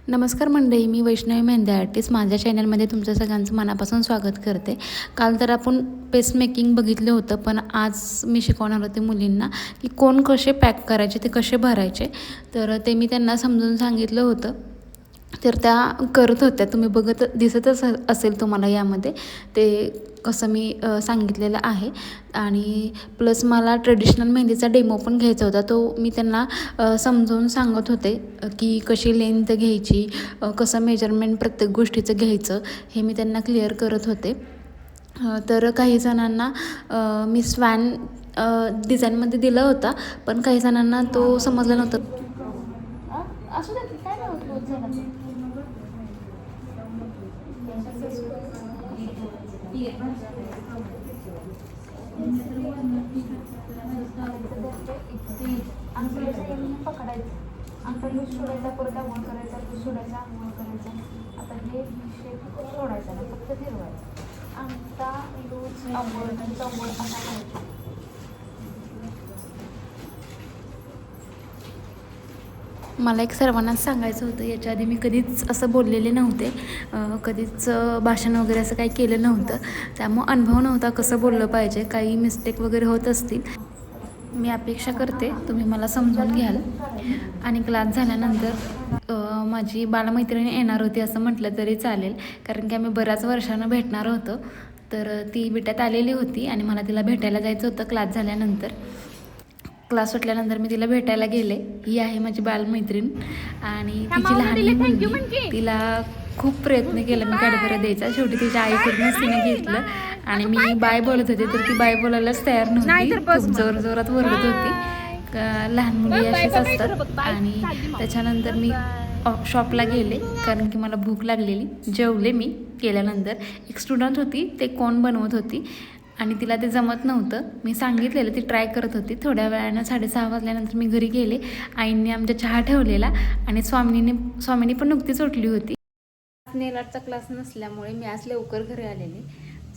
नमस्कार मंडळी, मी वैष्णवी मेहंदे आर्टिस्ट. माझ्या चॅनलमध्ये तुमचं सगळ्यांचं मनापासून स्वागत करते. काल तर आपण पेस्ट मेकिंग बघितलं होतं, पण आज मी शिकवणार होते मुलींना की कोण कसे पॅक करायचे, ते कसे भरायचे. तर ते मी त्यांना समजून सांगितलं होतं, तर त्या करत होत्या. तुम्ही दिसतच असेल तुम्हाला यामध्ये ते कसं मी सांगितलेलं आहे. आणि प्लस मला ट्रेडिशनल मेहंदीचा डेमो पण घ्यायचा होता. तो मी त्यांना समजावून सांगत होते की कशी लेंथ घ्यायची, कसं मेजरमेंट प्रत्येक गोष्टीचं घ्यायचं, हे मी त्यांना क्लिअर करत होते. तर काही जणांना मी स्वॅन डिझाईनमध्ये दिला होता, पण काही जणांना तो समजला नव्हता. असू दे, काय नाही होत झाला पकडायचं, अंतर लूज सोडायचा, परत आंघोळ करायचा, लूज सोडायचा, आंघोळ करायचा. आता हे शेप सोडायचा ना, फक्त फिरवायचं. अंगठा लूज आंघोळ असा करायचा. मला एक सर्वांनाच सांगायचं होतं, याच्या आधी मी कधीच असं बोललेले नव्हते, कधीच भाषण वगैरे असं काही केलं नव्हतं. त्यामुळं अनुभव नव्हता कसं बोललं पाहिजे, काही मिस्टेक वगैरे होत असतील. मी अपेक्षा करते तुम्ही मला समजून घ्याल. आणि क्लास झाल्यानंतर माझी बालमैत्रिणी येणार होती असं म्हटलं तरी चालेल, कारण की आम्ही बऱ्याच वर्षानं भेटणार होतो. तर ती बिट्यात आलेली होती आणि मला तिला भेटायला जायचं होतं क्लास झाल्यानंतर. क्लास सुटल्यानंतर मी तिला भेटायला गेले. ही आहे माझी बालमैत्रीण आणि तिची लहान मुलगी. तिला खूप प्रयत्न केला मी कॅडबरा द्यायचा. शेवटी तिच्या आईकडूनच तिने घेतलं आणि मी बाय बोलत होते, तर ती बाय बोलायलाच तयार नव्हती. खूप जोरात ओरडत होती. लहान मुली अशीच असतात. आणि त्याच्यानंतर मी शॉपला गेले, कारण की मला भूक लागलेली. जेवले मी केल्यानंतर. एक स्टुडंट होती, ते कोण बनवत होती आणि तिला ते जमत नव्हतं. मी सांगितलेलं, ती ट्राय करत होती. थोड्या वेळानं 6:30 वाजल्यानंतर मी घरी गेले. आईंनी आमच्या चहा ठेवलेला आणि स्वामीनी पण नुकतीच उठली होती. नेल आर्टचा क्लास नसल्यामुळे मी आज लवकर घरी आलेले.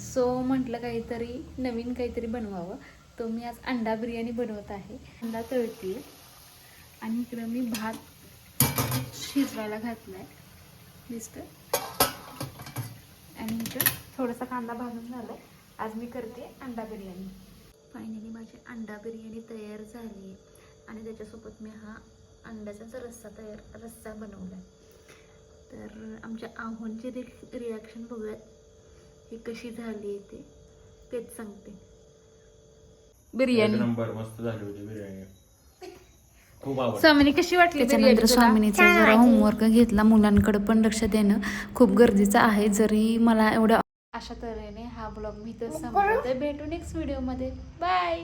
सो म्हटलं काहीतरी नवीन काहीतरी बनवावं. तो मी आज अंडा बिर्याणी बनवत आहे. अंडा तळते आणि इकडं मी भात शिजवायला घातला आहे, दिसतं. आणि इकडं थोडासा कांदा भाजून झाला. आज मी करते अंडा बिर्याणी. फायनली माझी अंडा बिर्याणी तयार झाली आहे आणि त्याच्यासोबत मी हा अंड्याचाच रस्सा बनवला आहे. तर आमच्या आहोंची रिॲक्शन बघूयात, ही कशी झाली आहे तेच सांगते. बिर्याणी नंबर मस्त झाली होती बिर्याणी, खूप आवडली. स्वामिनी कशी वाटली? त्याच्यानंतर स्वामिनीचा जरा होमवर्क घेतला. मुलांकडे पण लक्ष देणं खूप गरजेचं आहे. जरी मला एवढं अशा तऱ्हेने हा ब्लॉग मी तर संपवते. भेटू नेक्स्ट व्हिडिओमध्ये. बाय.